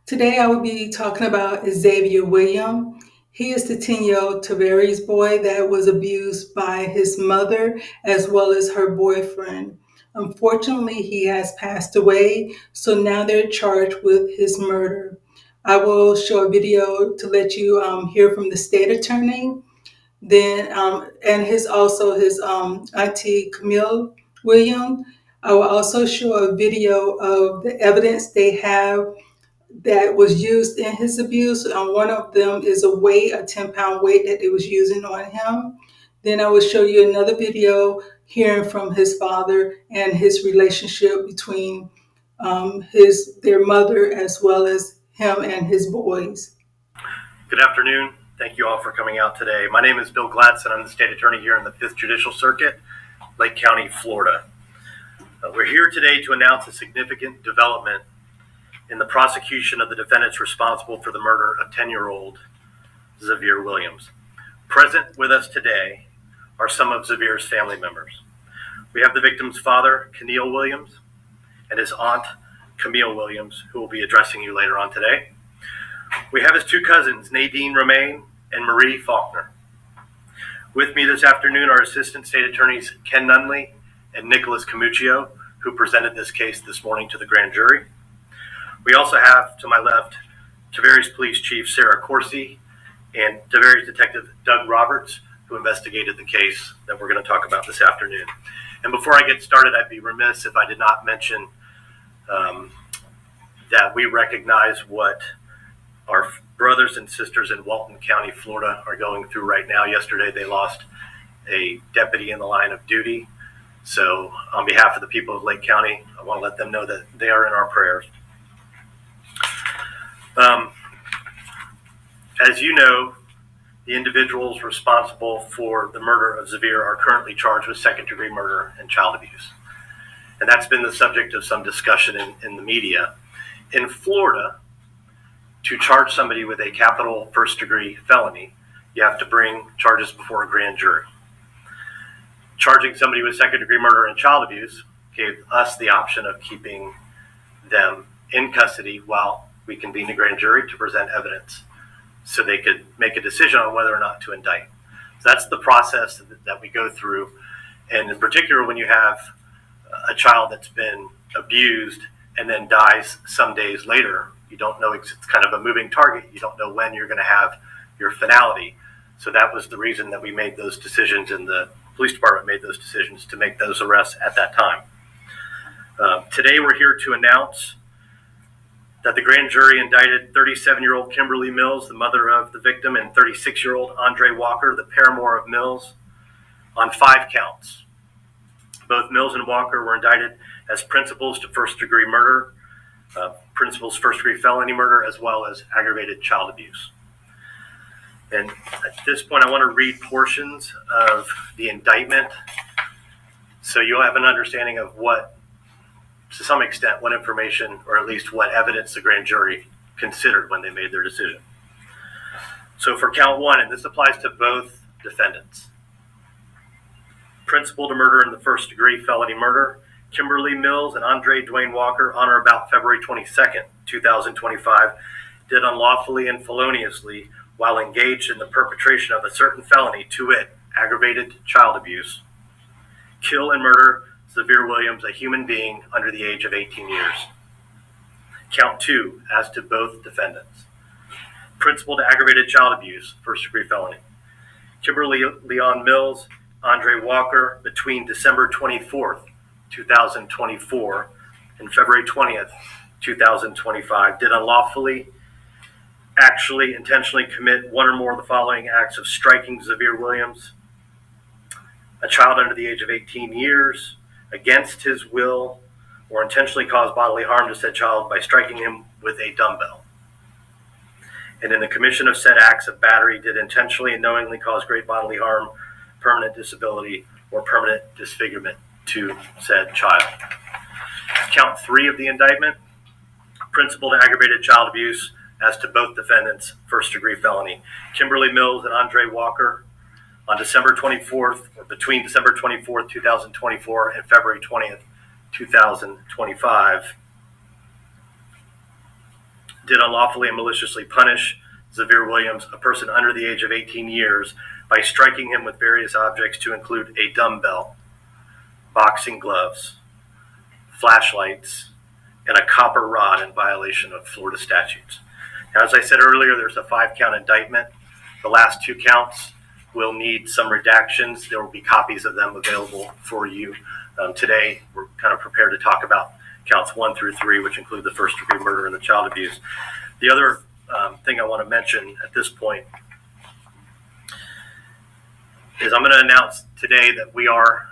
Today I will be talking about Xavier Williams. He is the 10-year-old Tavares boy that was abused by his mother as well as her boyfriend. Unfortunately, he has passed away, so now they're charged with his murder. I will show a video to let you hear from the state attorney. Then, and his auntie Camille Williams. I will also show a video of the evidence they have that was used in his abuse. One of them is a 10-pound weight that they was using on him. Then I will show you another video hearing from his father and his relationship between their mother as well as him and his boys. Good afternoon. Thank you all for coming out today. My name is Bill Gladson. I'm the state attorney here in the 5th Judicial Circuit, Lake County, Florida. We're here today to announce a significant development in the prosecution of the defendants responsible for the murder of 10-year-old Xavier Williams. Present with us today are some of Xavier's family members. We have the victim's father, Canille Williams, and his aunt, Camille Williams, who will be addressing you later on today. We have his two cousins, Nadine Romaine and Marie Faulkner. With me this afternoon are Assistant State Attorneys Ken Nunley and Nicholas Camuccio, who presented this case this morning to the grand jury. We also have, to my left, Tavares Police Chief Sarah Corsi and Tavares Detective Doug Roberts, who investigated the case that we're going to talk about this afternoon. And before I get started, I'd be remiss if I did not mention that we recognize what our brothers and sisters in Walton County, Florida are going through right now. Yesterday, they lost a deputy in the line of duty. So on behalf of the people of Lake County, I want to let them know that they are in our prayers. As you know, the individuals responsible for the murder of Xavier are currently charged with second-degree murder and child abuse. And that's been the subject of some discussion in the media. In Florida, to charge somebody with a capital first-degree felony, you have to bring charges before a grand jury. Charging somebody with second-degree murder and child abuse gave us the option of keeping them in custody while we convened a grand jury to present evidence so they could make a decision on whether or not to indict. So that's the process that we go through. And in particular, when you have a child that's been abused and then dies some days later, you don't know, it's kind of a moving target. You don't know when you're going to have your finality. So that was the reason that we made those decisions, and the police department made those decisions to make those arrests at that time. Today we're here to announce that the grand jury indicted 37-year-old Kimberley Mills, the mother of the victim, and 36-year-old Andre Walker, the paramour of Mills, on 5 counts. Both Mills and Walker were indicted as principals to first-degree murder, principals first-degree felony murder, as well as aggravated child abuse. And at this point, I want to read portions of the indictment so you'll have an understanding of what, to some extent, what information, or at least what evidence the grand jury considered when they made their decision. So for count 1, and this applies to both defendants, principal to murder in the first-degree felony murder, Kimberley Mills and Andre Dwayne Walker, on or about February 22nd, 2025, did unlawfully and feloniously, while engaged in the perpetration of a certain felony, to wit, aggravated child abuse, kill and murder Xavier Williams, a human being under the age of 18 years. Count 2, as to both defendants. Principal to aggravated child abuse, first-degree felony. Kimberley Leon Mills, Andre Walker, between December 24th, 2024 and February 20th, 2025, did unlawfully, actually, intentionally commit one or more of the following acts of striking Xavier Williams, a child under the age of 18 years, against his will, or intentionally cause bodily harm to said child by striking him with a dumbbell. And in the commission of said acts of battery, did intentionally and knowingly cause great bodily harm, permanent disability, or permanent disfigurement to said child. Count 3 of the indictment, principal to aggravated child abuse as to both defendants, first-degree felony. Kimberley Mills and Andre Walker, on December 24th, or between December 24th, 2024 and February 20th, 2025, did unlawfully and maliciously punish Xavier Williams, a person under the age of 18 years, by striking him with various objects to include a dumbbell, boxing gloves, flashlights, and a copper rod in violation of Florida statutes. Now, as I said earlier, there's a 5-count indictment. The last 2 counts will need some redactions. There will be copies of them available for you. Today, we're kind of prepared to talk about counts 1 through 3, which include the first-degree murder and the child abuse. The other thing I want to mention at this point is I'm going to announce today that we are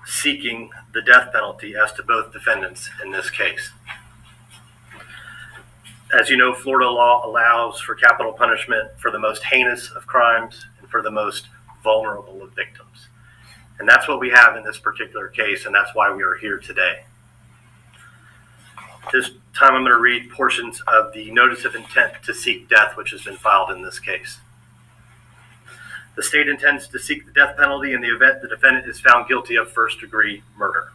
seeking the death penalty as to both defendants in this case. As you know, Florida law allows for capital punishment for the most heinous of crimes and for the most vulnerable of victims. And that's what we have in this particular case, and that's why we are here today. At this time, I'm going to read portions of the notice of intent to seek death, which has been filed in this case. The state intends to seek the death penalty in the event the defendant is found guilty of first-degree murder.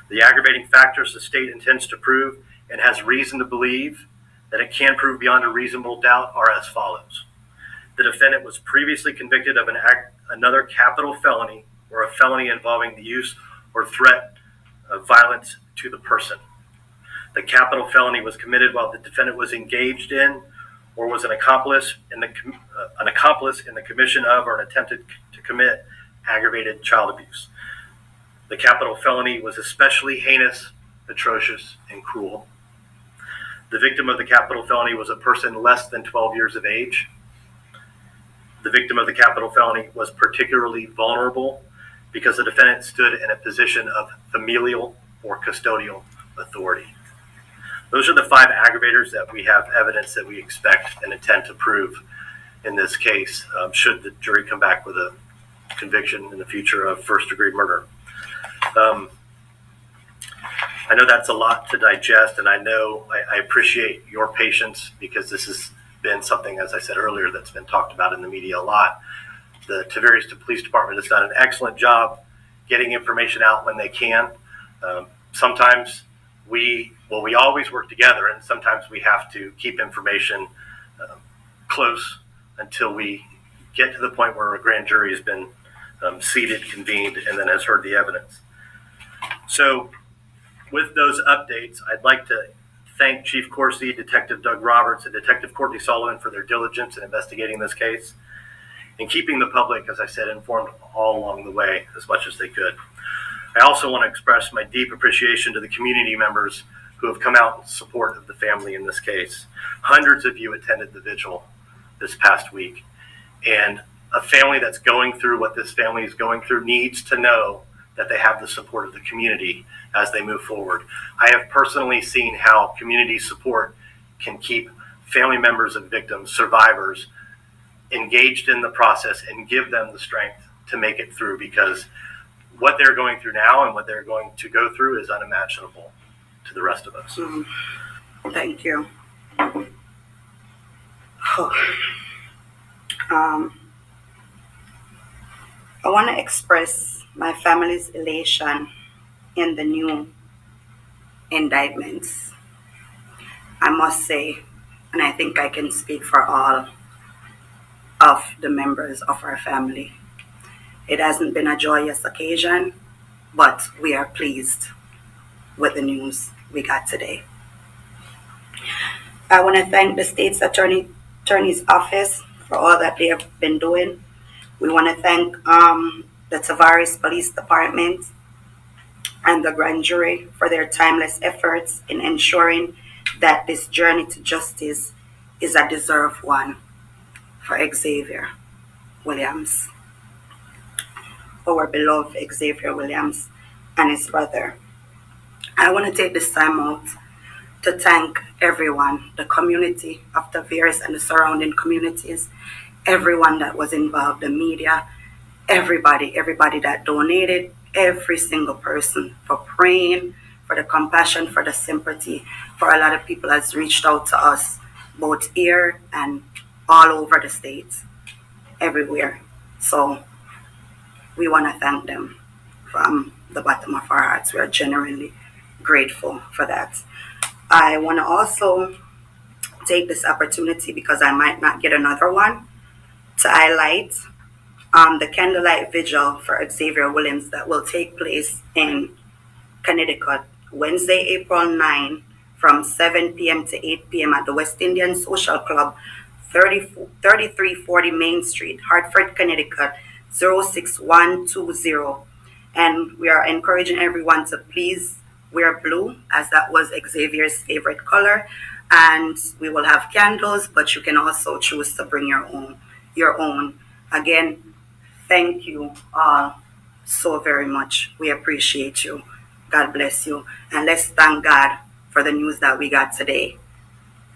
The aggravating factors the state intends to prove and has reason to believe that it can prove beyond a reasonable doubt are as follows. The defendant was previously convicted of another capital felony or a felony involving the use or threat of violence to the person. The capital felony was committed while the defendant was engaged in or was an accomplice in the commission of or an attempted to commit aggravated child abuse. The capital felony was especially heinous, atrocious, and cruel. The victim of the capital felony was a person less than 12 years of age. The victim of the capital felony was particularly vulnerable because the defendant stood in a position of familial or custodial authority. Those are the 5 aggravators that we have evidence that we expect and intend to prove in this case, should the jury come back with a conviction in the future of first-degree murder. I know that's a lot to digest, and I know I appreciate your patience because this has been something, as I said earlier, that's been talked about in the media a lot. The Tavares Police Department has done an excellent job getting information out when they can. Sometimes we always work together, and sometimes we have to keep information close until we get to the point where a grand jury has been seated, convened, and then has heard the evidence. So with those updates, I'd like to thank Chief Corsi, Detective Doug Roberts, and Detective Courtney Sullivan for their diligence in investigating this case and keeping the public, as I said, informed all along the way as much as they could. I also want to express my deep appreciation to the community members who have come out in support of the family in this case. Hundreds of you attended the vigil this past week, and a family that's going through what this family is going through needs to know that they have the support of the community as they move forward. I have personally seen how community support can keep family members of victims, survivors, engaged in the process and give them the strength to make it through, because what they're going through now and what they're going to go through is unimaginable to the rest of us. Thank you. I want to express my family's elation in the new indictments. I must say, and I think I can speak for all of the members of our family, it hasn't been a joyous occasion, but we are pleased with the news we got today. I want to thank the state's attorney's office for all that they have been doing. We want to thank the Tavares Police Department and the grand jury for their timeless efforts in ensuring that this journey to justice is a deserved one for Xavier Williams, our beloved Xavier Williams and his brother. I want to take this time out to thank everyone, the community of Tavares and the surrounding communities, everyone that was involved, the media, everybody that donated, every single person for praying, for the compassion, for the sympathy, for a lot of people has reached out to us, both here and all over the states, everywhere. So we want to thank them from the bottom of our hearts. We are genuinely grateful for that. I want to also take this opportunity, because I might not get another one, to highlight the candlelight vigil for Xavier Williams that will take place in Connecticut, Wednesday, April 9, from 7 p.m. to 8 p.m. at the West Indian Social Club, 3340 Main Street, Hartford, Connecticut, 06120. And we are encouraging everyone to please wear blue, as that was Xavier's favorite color. And we will have candles, but you can also choose to bring your own. Again, thank you all so very much. We appreciate you. God bless you. And let's thank God for the news that we got today.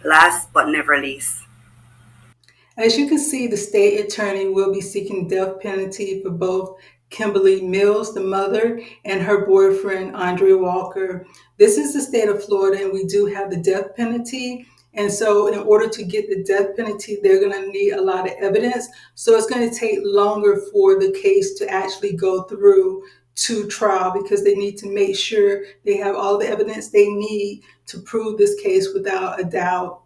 Last but never least, As you can see, the state attorney will be seeking death penalty for both Kimberley Mills, the mother, and her boyfriend, Andre Walker. This is the state of Florida, and we do have the death penalty. And so in order to get the death penalty, they're going to need a lot of evidence. So it's going to take longer for the case to actually go through to trial, because they need to make sure they have all the evidence they need to prove this case without a doubt.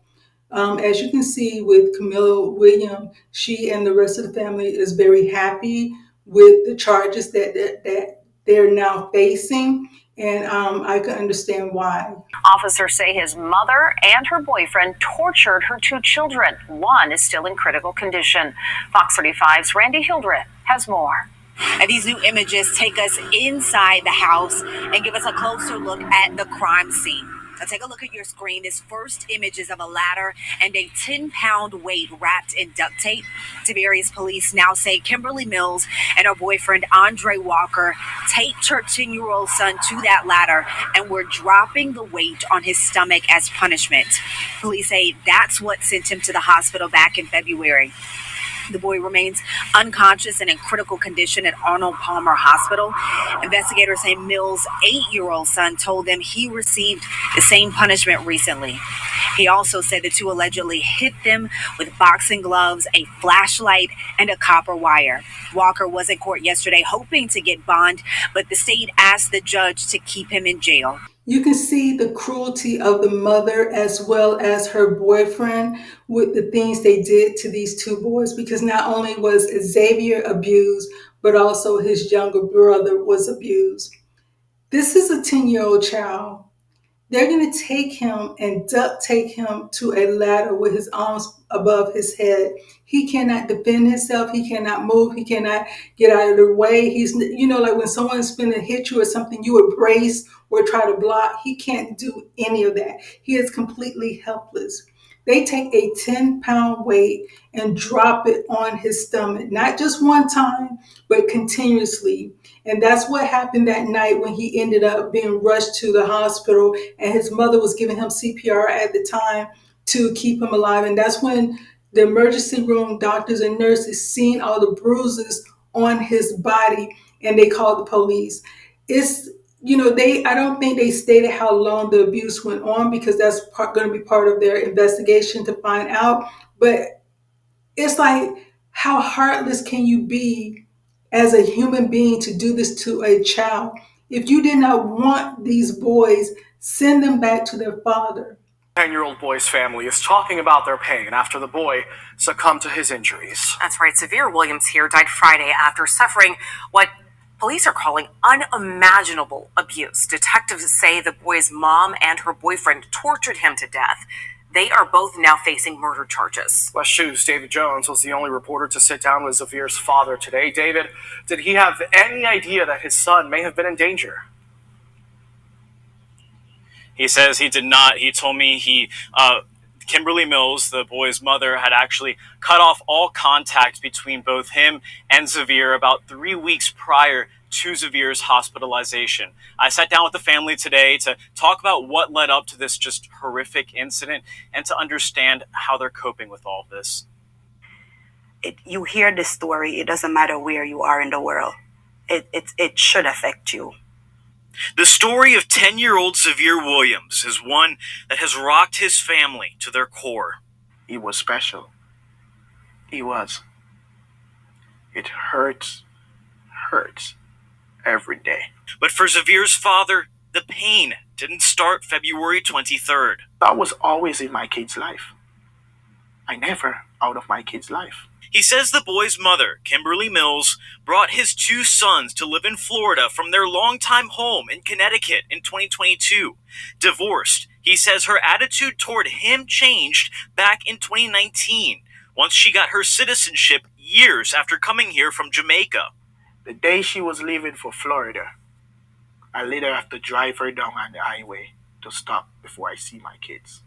As you can see with Camille Williams, she and the rest of the family is very happy with the charges that they're now facing, and I can understand why. Officers say his mother and her boyfriend tortured her two children. One is still in critical condition. Fox 35's Randy Hildreth has more. And these new images take us inside the house and give us a closer look at the crime scene. Now take a look at your screen. This first image is of a ladder and a 10-pound weight wrapped in duct tape. Tavares police now say Kimberley Mills and her boyfriend Andre Walker taped her 10-year-old son to that ladder and were dropping the weight on his stomach as punishment. Police say that's what sent him to the hospital back in February. The boy remains unconscious and in critical condition at Arnold Palmer Hospital. Investigators say Mills' 8-year-old son told them he received the same punishment recently. He also said the two allegedly hit them with boxing gloves, a flashlight, and a copper wire. Walker was in court yesterday hoping to get bond, but the state asked the judge to keep him in jail. You can see the cruelty of the mother as well as her boyfriend with the things they did to these two boys, because not only was Xavier abused, but also his younger brother was abused. This is a 10-year-old child. They're going to take him and duct tape him to a ladder with his arms above his head. He cannot defend himself. He cannot move. He cannot get out of the way. He's, like when someone's going to hit you or something, you would brace or try to block. He can't do any of that. He is completely helpless. They take a 10-pound weight and drop it on his stomach, not just one time, but continuously. And that's what happened that night when he ended up being rushed to the hospital, and his mother was giving him CPR at the time to keep him alive. And that's when the emergency room doctors and nurses seen all the bruises on his body, and they called the police. I don't think they stated how long the abuse went on, because that's going to be part of their investigation to find out. But it's like, how heartless can you be as a human being to do this to a child? If you did not want these boys, send them back to their father. 10-year-old boy's family is talking about their pain after the boy succumbed to his injuries. That's right. Xavier Williams here died Friday after suffering what police are calling unimaginable abuse. Detectives say the boy's mom and her boyfriend tortured him to death. They are both now facing murder charges. West Shoe's David Jones was the only reporter to sit down with Xavier's father today. David, did he have any idea that his son may have been in danger? He says he did not. He told me Kimberley Mills, the boy's mother, had actually cut off all contact between both him and Xavier about 3 weeks prior to Xavier's hospitalization. I sat down with the family today to talk about what led up to this just horrific incident and to understand how they're coping with all of this. You hear this story, it doesn't matter where you are in the world. It should affect you. The story of 10-year-old Xavier Williams is one that has rocked his family to their core. He was special. He was. It hurts every day. But for Xavier's father, the pain didn't start February 23rd. That was always in my kid's life. I never out of my kid's life. He says the boy's mother, Kimberley Mills, brought his 2 sons to live in Florida from their longtime home in Connecticut in 2022. Divorced, he says her attitude toward him changed back in 2019, once she got her citizenship years after coming here from Jamaica. The day she was leaving for Florida, I later have to drive her down on the highway to stop before I see my kids.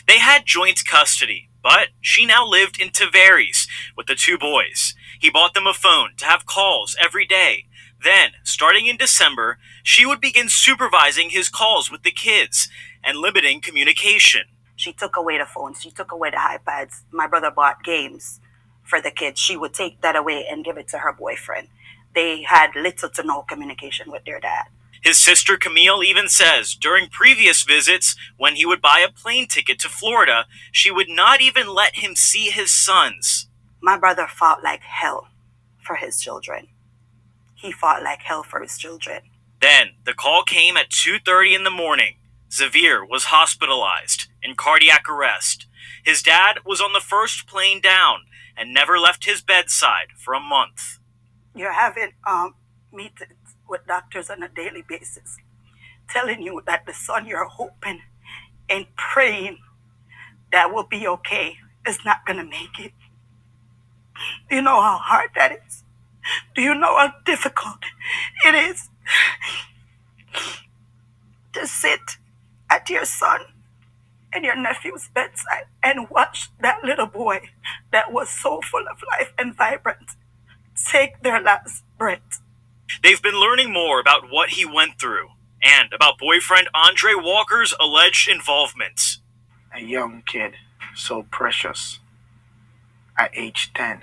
They had joint custody, but she now lived in Tavares with the 2 boys. He bought them a phone to have calls every day. Then, starting in December, she would begin supervising his calls with the kids and limiting communication. She took away the phones. She took away the iPads. My brother bought games for the kids. She would take that away and give it to her boyfriend. They had little to no communication with their dad. His sister Camille even says during previous visits, when he would buy a plane ticket to Florida, she would not even let him see his sons. My brother fought like hell for his children. He fought like hell for his children. Then the call came at 2:30 in the morning. Xavier was hospitalized in cardiac arrest. His dad was on the first plane down and never left his bedside for a month. You're having meetings with doctors on a daily basis, telling you that the son you're hoping and praying that will be okay is not going to make it. Do you know how hard that is? Do you know how difficult it is to sit at your son and your nephew's bedside and watch that little boy that was so full of life and vibrant take their last breath? They've been learning more about what he went through and about boyfriend Andre Walker's alleged involvement. A young kid, so precious. At age 10,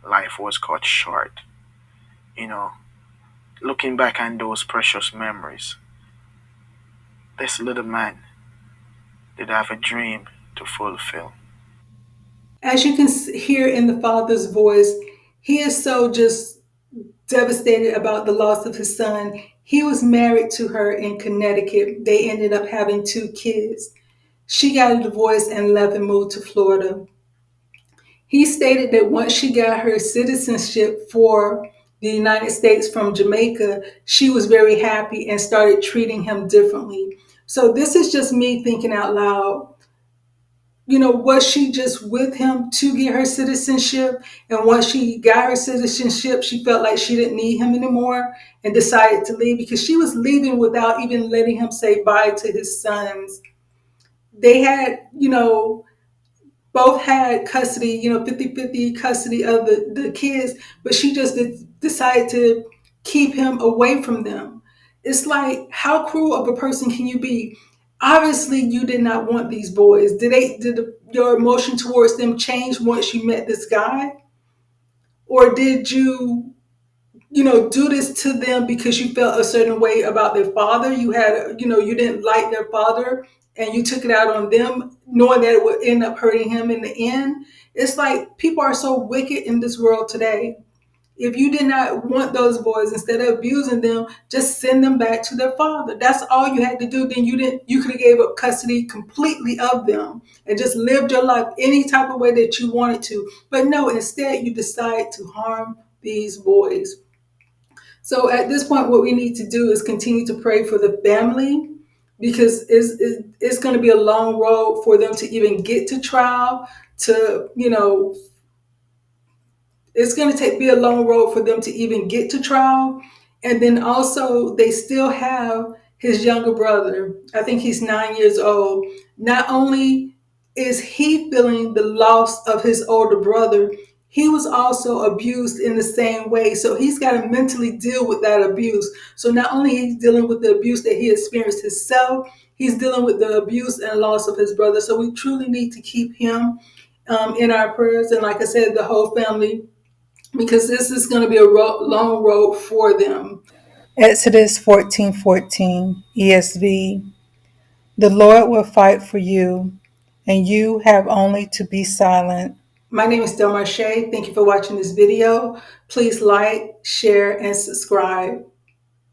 life was cut short. Looking back on those precious memories, this little man did have a dream to fulfill. As you can hear in the father's voice, he is so just devastated about the loss of his son. He was married to her in Connecticut. They ended up having 2 kids. She got a divorce and left and moved to Florida. He stated that once she got her citizenship for the United States from Jamaica, she was very happy and started treating him differently. So this is just me thinking out loud. Was she just with him to get her citizenship? And once she got her citizenship, she felt like she didn't need him anymore and decided to leave because she was leaving without even letting him say bye to his sons. They had, both had custody, 50-50 custody of the kids, but she just decided to keep him away from them. It's like, how cruel of a person can you be? Obviously, you did not want these boys. Did your emotion towards them change once you met this guy? Or did you, do this to them because you felt a certain way about their father? You had, you didn't like their father and you took it out on them, knowing that it would end up hurting him in the end. It's like people are so wicked in this world today. If you did not want those boys, instead of abusing them, just send them back to their father. That's all you had to do. Then you could have gave up custody completely of them and just lived your life any type of way that you wanted to. But no, instead you decide to harm these boys. So at this point, what we need to do is continue to pray for the family, because it's going to be a long road for them to even get to trial, it's going to be a long road for them to even get to trial. And then also they still have his younger brother. I think he's 9 years old. Not only is he feeling the loss of his older brother, he was also abused in the same way. So he's got to mentally deal with that abuse. So not only he's dealing with the abuse that he experienced himself, he's dealing with the abuse and loss of his brother. So we truly need to keep him in our prayers. And like I said, the whole family, because this is going to be a long road for them. Exodus 14:14 ESV. The Lord will fight for you, and you have only to be silent. My name is Delmarshae. Thank you for watching this video. Please like, share, and subscribe.